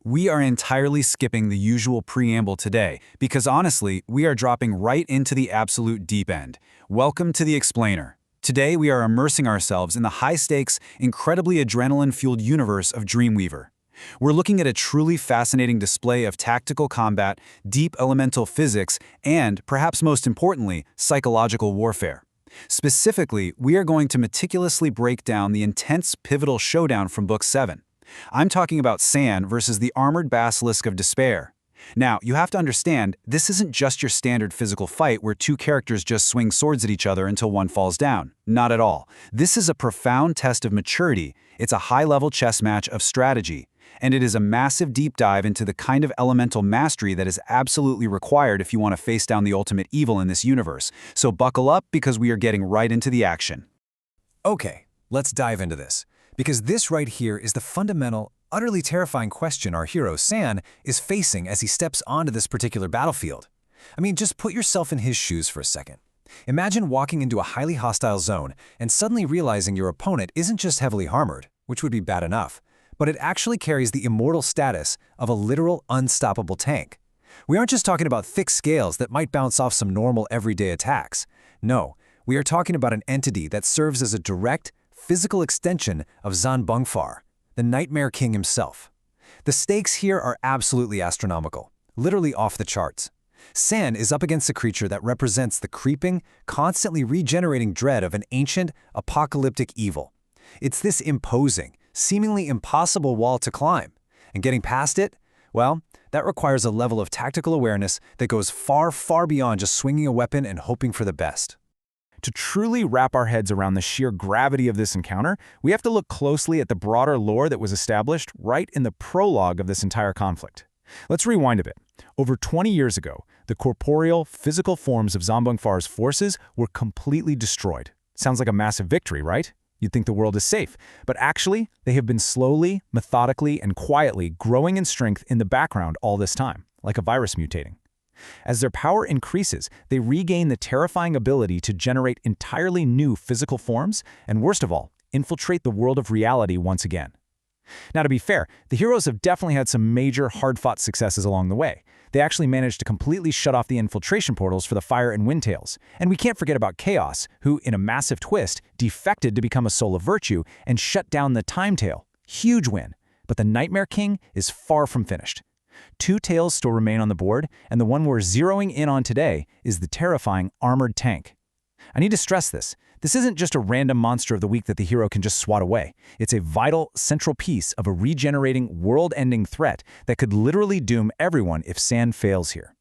We are entirely skipping the usual preamble today because honestly, we are dropping right into the absolute deep end. Welcome to the Explainer. Today we are immersing ourselves in the high-stakes, incredibly adrenaline-fueled universe of Dreamweaver. We're looking at a truly fascinating display of tactical combat, deep elemental physics, and, perhaps most importantly, psychological warfare. Specifically, we are going to meticulously break down the intense pivotal showdown from Book 7. I'm talking about San versus the Armored Basilisk of Despair. Now, you have to understand, this isn't just your standard physical fight where two characters just swing swords at each other until one falls down. Not at all. This is a profound test of maturity, it's a high-level chess match of strategy, and it is a massive deep dive into the kind of elemental mastery that is absolutely required if you want to face down the ultimate evil in this universe. So buckle up because we are getting right into the action. Okay, let's dive into this. Because this right here is the fundamental, utterly terrifying question our hero, San, is facing as he steps onto this particular battlefield. I mean, just put yourself in his shoes for a second. Imagine walking into a highly hostile zone and suddenly realizing your opponent isn't just heavily armored, which would be bad enough, but it actually carries the immortal status of a literal unstoppable tank. We aren't just talking about thick scales that might bounce off some normal everyday attacks. No, we are talking about an entity that serves as a direct, physical extension of Zanbongfar, the Nightmare King himself. The stakes here are absolutely astronomical, literally off the charts. San is up against a creature that represents the creeping, constantly regenerating dread of an ancient, apocalyptic evil. It's this imposing, seemingly impossible wall to climb, and getting past it, well, that requires a level of tactical awareness that goes far, far beyond just swinging a weapon and hoping for the best. To truly wrap our heads around the sheer gravity of this encounter, we have to look closely at the broader lore that was established right in the prologue of this entire conflict. Let's rewind a bit. Over 20 years ago, the corporeal, physical forms of Zanbongfar's forces were completely destroyed. Sounds like a massive victory, right? You'd think the world is safe, but actually, they have been slowly, methodically, and quietly growing in strength in the background all this time, like a virus mutating. As their power increases, they regain the terrifying ability to generate entirely new physical forms and, worst of all, infiltrate the world of reality once again. Now, to be fair, the heroes have definitely had some major hard-fought successes along the way. They actually managed to completely shut off the infiltration portals for the Fire and Windtails. And we can't forget about Chaos, who, in a massive twist, defected to become a soul of virtue and shut down the Time Tail. Huge win. But the Nightmare King is far from finished. Two tails still remain on the board, and the one we're zeroing in on today is the terrifying Armored Tank. I need to stress this. This isn't just a random monster of the week that the hero can just swat away. It's a vital, central piece of a regenerating, world-ending threat that could literally doom everyone if San fails here.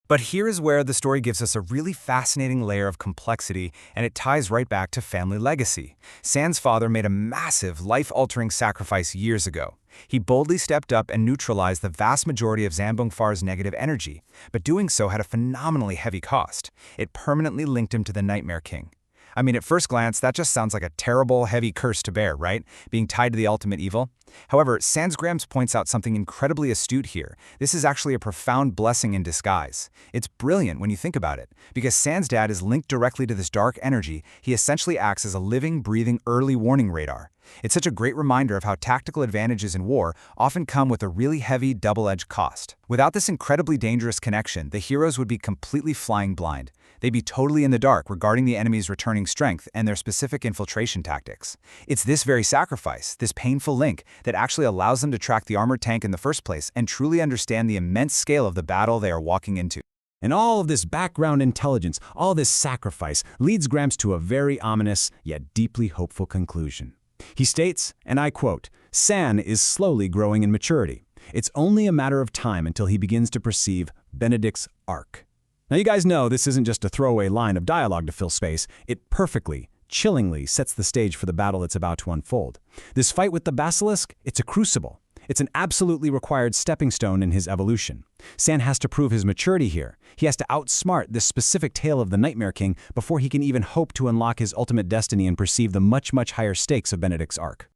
But here is where the story gives us a really fascinating layer of complexity, and it ties right back to family legacy. San's father made a massive, life-altering sacrifice years ago. He boldly stepped up and neutralized the vast majority of Zanbongfar's negative energy, but doing so had a phenomenally heavy cost. It permanently linked him to the Nightmare King. I mean, at first glance, that just sounds like a terrible, heavy curse to bear, right? Being tied to the ultimate evil. However, Sans Grams points out something incredibly astute here. This is actually a profound blessing in disguise. It's brilliant when you think about it. Because Sans' dad is linked directly to this dark energy, he essentially acts as a living, breathing, early warning radar. It's such a great reminder of how tactical advantages in war often come with a really heavy, double-edged cost. Without this incredibly dangerous connection, the heroes would be completely flying blind. They'd be totally in the dark regarding the enemy's returning strength and their specific infiltration tactics. It's this very sacrifice, this painful link, that actually allows them to track the armored tank in the first place and truly understand the immense scale of the battle they are walking into. And all of this background intelligence, all this sacrifice, leads Grams to a very ominous, yet deeply hopeful conclusion. He states, and I quote, "San is slowly growing in maturity. It's only a matter of time until he begins to perceive Benedict's arc." Now you guys know this isn't just a throwaway line of dialogue to fill space. It perfectly, chillingly sets the stage for the battle that's about to unfold. This fight with the Basilisk, it's a crucible. It's an absolutely required stepping stone in his evolution. San has to prove his maturity here. He has to outsmart this specific tale of the Nightmare King before he can even hope to unlock his ultimate destiny and perceive the much, much higher stakes of Benedict's arc.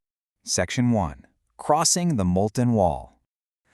Section 1. Crossing the Molten Wall.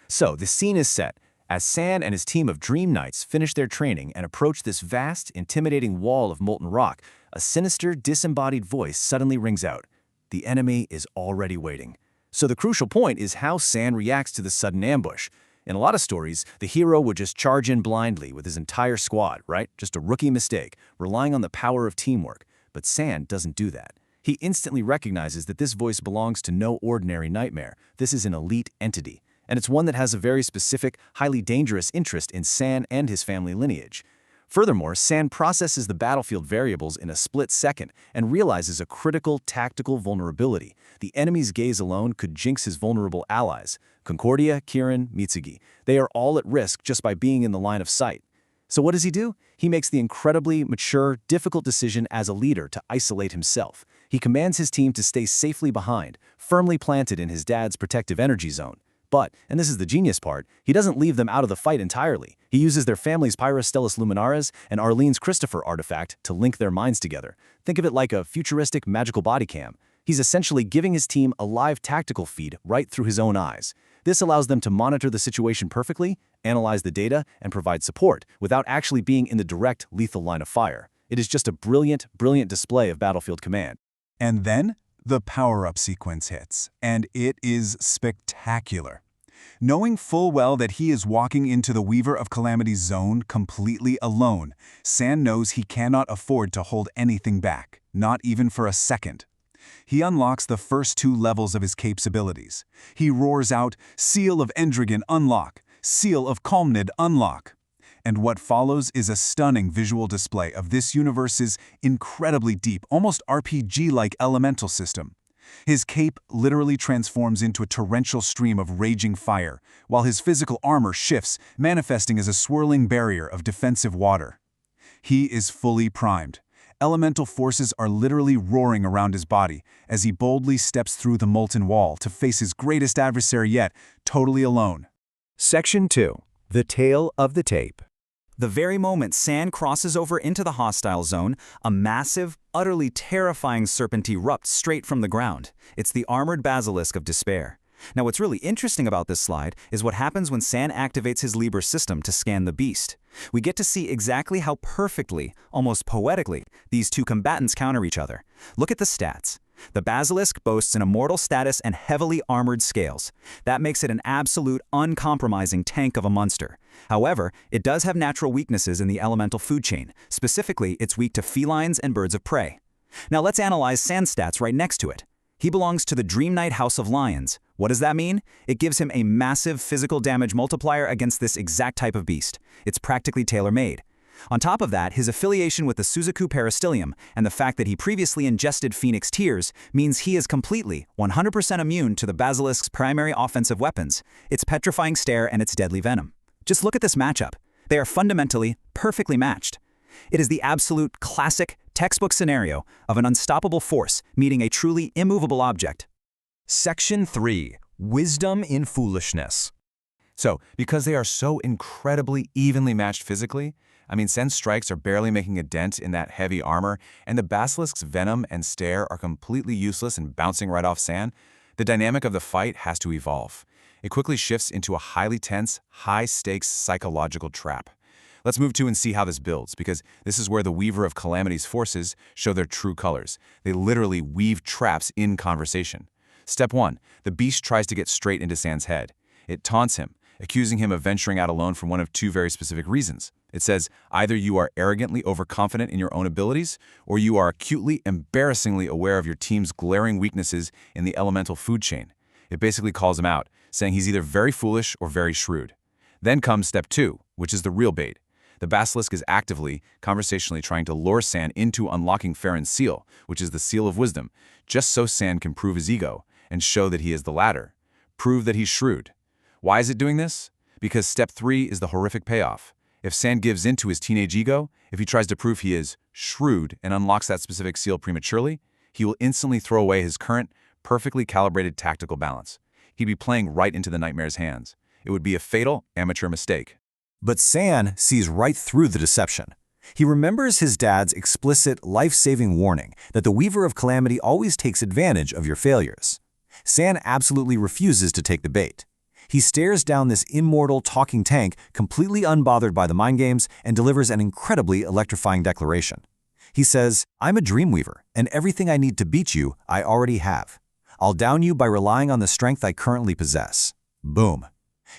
So, the scene is set as San and his team of Dream Knights finish their training and approach this vast, intimidating wall of molten rock. A sinister, disembodied voice suddenly rings out. The enemy is already waiting. So the crucial point is how San reacts to the sudden ambush. In a lot of stories, the hero would just charge in blindly with his entire squad, right? Just a rookie mistake, relying on the power of teamwork. But San doesn't do that. He instantly recognizes that this voice belongs to no ordinary nightmare. This is an elite entity. And it's one that has a very specific, highly dangerous interest in San and his family lineage. Furthermore, San processes the battlefield variables in a split second and realizes a critical tactical vulnerability. The enemy's gaze alone could jinx his vulnerable allies. Concordia, Kirin, Mitsugi. They are all at risk just by being in the line of sight. So what does he do? He makes the incredibly mature, difficult decision as a leader to isolate himself. He commands his team to stay safely behind, firmly planted in his dad's protective energy zone. But, and this is the genius part, he doesn't leave them out of the fight entirely. He uses their family's Pyra Stellis Luminaris and Arlene's Christopher artifact to link their minds together. Think of it like a futuristic magical body cam. He's essentially giving his team a live tactical feed right through his own eyes. This allows them to monitor the situation perfectly, analyze the data, and provide support without actually being in the direct, lethal line of fire. It is just a brilliant, brilliant display of battlefield command. And then the power-up sequence hits, and it is spectacular. Knowing full well that he is walking into the Weaver of Calamity's zone completely alone, San knows he cannot afford to hold anything back, not even for a second. He unlocks the first 2 levels of his cape's abilities. He roars out, "Seal of Endrigan unlock! Seal of Calmnid unlock!" And what follows is a stunning visual display of this universe's incredibly deep, almost RPG-like elemental system. His cape literally transforms into a torrential stream of raging fire, while his physical armor shifts, manifesting as a swirling barrier of defensive water. He is fully primed. Elemental forces are literally roaring around his body as he boldly steps through the molten wall to face his greatest adversary yet, totally alone. Section 2. The Tale of the Tape. The very moment San crosses over into the hostile zone, a massive, utterly terrifying serpent erupts straight from the ground. It's the Armored Basilisk of Despair. Now what's really interesting about this slide is what happens when San activates his Liber system to scan the beast. We get to see exactly how perfectly, almost poetically, these two combatants counter each other. Look at the stats. The Basilisk boasts an immortal status and heavily armored scales. That makes it an absolute, uncompromising tank of a monster. However, it does have natural weaknesses in the elemental food chain. Specifically, it's weak to felines and birds of prey. Now let's analyze San's stats right next to it. He belongs to the Dream Knight House of Lions. What does that mean? It gives him a massive physical damage multiplier against this exact type of beast. It's practically tailor-made. On top of that, his affiliation with the Suzaku Peristilium and the fact that he previously ingested Phoenix Tears means he is completely, 100% immune to the Basilisk's primary offensive weapons, its petrifying stare and its deadly venom. Just look at this matchup. They are fundamentally perfectly matched. It is the absolute classic textbook scenario of an unstoppable force meeting a truly immovable object. Section 3. Wisdom in Foolishness. So, because they are so incredibly evenly matched physically, San's strikes are barely making a dent in that heavy armor, and the Basilisk's venom and stare are completely useless and bouncing right off San, the dynamic of the fight has to evolve. It quickly shifts into a highly tense, high-stakes psychological trap. Let's move to and see how this builds, because this is where the Weaver of Calamity's forces show their true colors. They literally weave traps in conversation. Step 1. The beast tries to get straight into San's head. It taunts him, accusing him of venturing out alone for one of 2 very specific reasons. It says, either you are arrogantly overconfident in your own abilities, or you are acutely, embarrassingly aware of your team's glaring weaknesses in the elemental food chain. It basically calls him out, saying he's either very foolish or very shrewd. Then comes step 2, which is the real bait. The Basilisk is actively, conversationally trying to lure San into unlocking Farron's seal, which is the seal of wisdom, just so San can prove his ego and show that he is the latter. Prove that he's shrewd. Why is it doing this? Because step 3 is the horrific payoff. If San gives in to his teenage ego, if he tries to prove he is shrewd and unlocks that specific seal prematurely, he will instantly throw away his current, perfectly calibrated tactical balance. He'd be playing right into the Nightmare's hands. It would be a fatal, amateur mistake. But San sees right through the deception. He remembers his dad's explicit, life-saving warning that the Weaver of Calamity always takes advantage of your failures. San absolutely refuses to take the bait. He stares down this immortal talking tank completely unbothered by the mind games and delivers an incredibly electrifying declaration. He says, "I'm a Dreamweaver, and everything I need to beat you, I already have. I'll down you by relying on the strength I currently possess. Boom.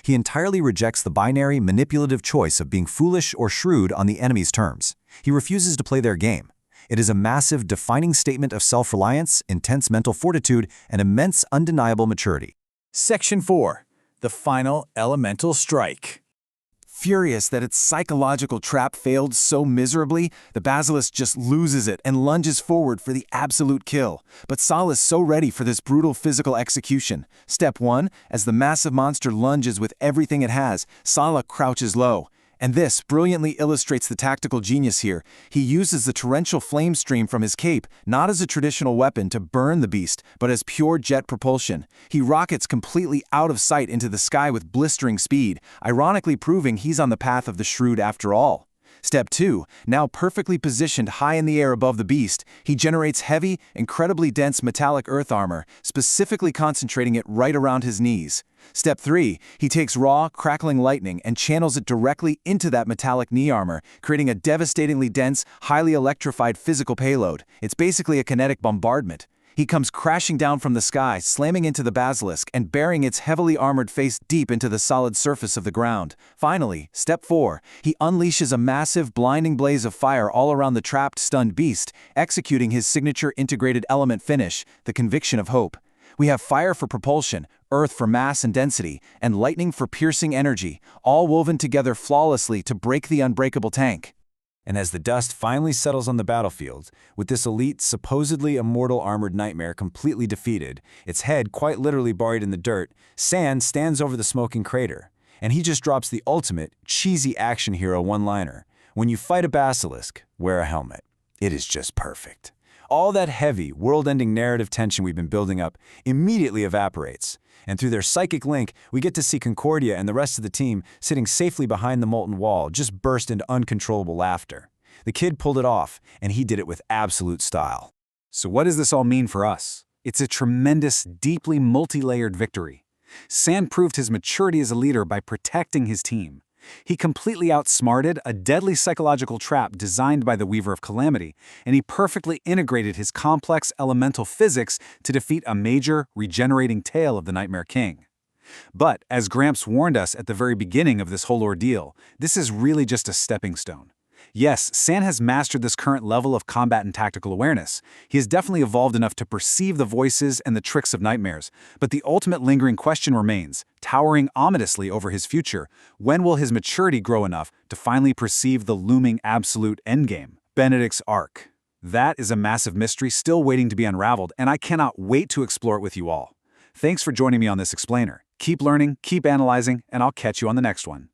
He entirely rejects the binary, manipulative choice of being foolish or shrewd on the enemy's terms. He refuses to play their game. It is a massive, defining statement of self-reliance, intense mental fortitude, and immense, undeniable maturity. Section 4. The Final Elemental Strike. Furious that its psychological trap failed so miserably, the Basilisk just loses it and lunges forward for the absolute kill. But Saul is so ready for this brutal physical execution. Step 1, as the massive monster lunges with everything it has, Salah crouches low. And this brilliantly illustrates the tactical genius here. He uses the torrential flame stream from his cape, not as a traditional weapon to burn the beast, but as pure jet propulsion. He rockets completely out of sight into the sky with blistering speed, ironically proving he's on the path of the shrewd after all. Step 2, now perfectly positioned high in the air above the beast, he generates heavy, incredibly dense metallic earth armor, specifically concentrating it right around his knees. Step 3, he takes raw, crackling lightning and channels it directly into that metallic knee armor, creating a devastatingly dense, highly electrified physical payload. It's basically a kinetic bombardment. He comes crashing down from the sky, slamming into the Basilisk and burying its heavily armored face deep into the solid surface of the ground. Finally, Step 4, he unleashes a massive, blinding blaze of fire all around the trapped, stunned beast, executing his signature integrated element finish, the Conviction of Hope. We have fire for propulsion, earth for mass and density, and lightning for piercing energy, all woven together flawlessly to break the unbreakable tank. And as the dust finally settles on the battlefield, with this elite, supposedly immortal armored nightmare completely defeated, its head quite literally buried in the dirt, San stands over the smoking crater. And he just drops the ultimate, cheesy action hero one-liner. When you fight a basilisk, wear a helmet. It is just perfect. All that heavy, world-ending narrative tension we've been building up immediately evaporates. And through their psychic link, we get to see Concordia and the rest of the team sitting safely behind the molten wall just burst into uncontrollable laughter. The kid pulled it off, and he did it with absolute style. So what does this all mean for us? It's a tremendous, deeply multi-layered victory. San proved his maturity as a leader by protecting his team. He completely outsmarted a deadly psychological trap designed by the Weaver of Calamity, and he perfectly integrated his complex elemental physics to defeat a major, regenerating tale of the Nightmare King. But, as Gramps warned us at the very beginning of this whole ordeal, this is really just a stepping stone. Yes, San has mastered this current level of combat and tactical awareness. He has definitely evolved enough to perceive the voices and the tricks of nightmares. But the ultimate lingering question remains, towering ominously over his future. When will his maturity grow enough to finally perceive the looming absolute endgame, Benedict's Arc? That is a massive mystery still waiting to be unraveled, and I cannot wait to explore it with you all. Thanks for joining me on this explainer. Keep learning, keep analyzing, and I'll catch you on the next one.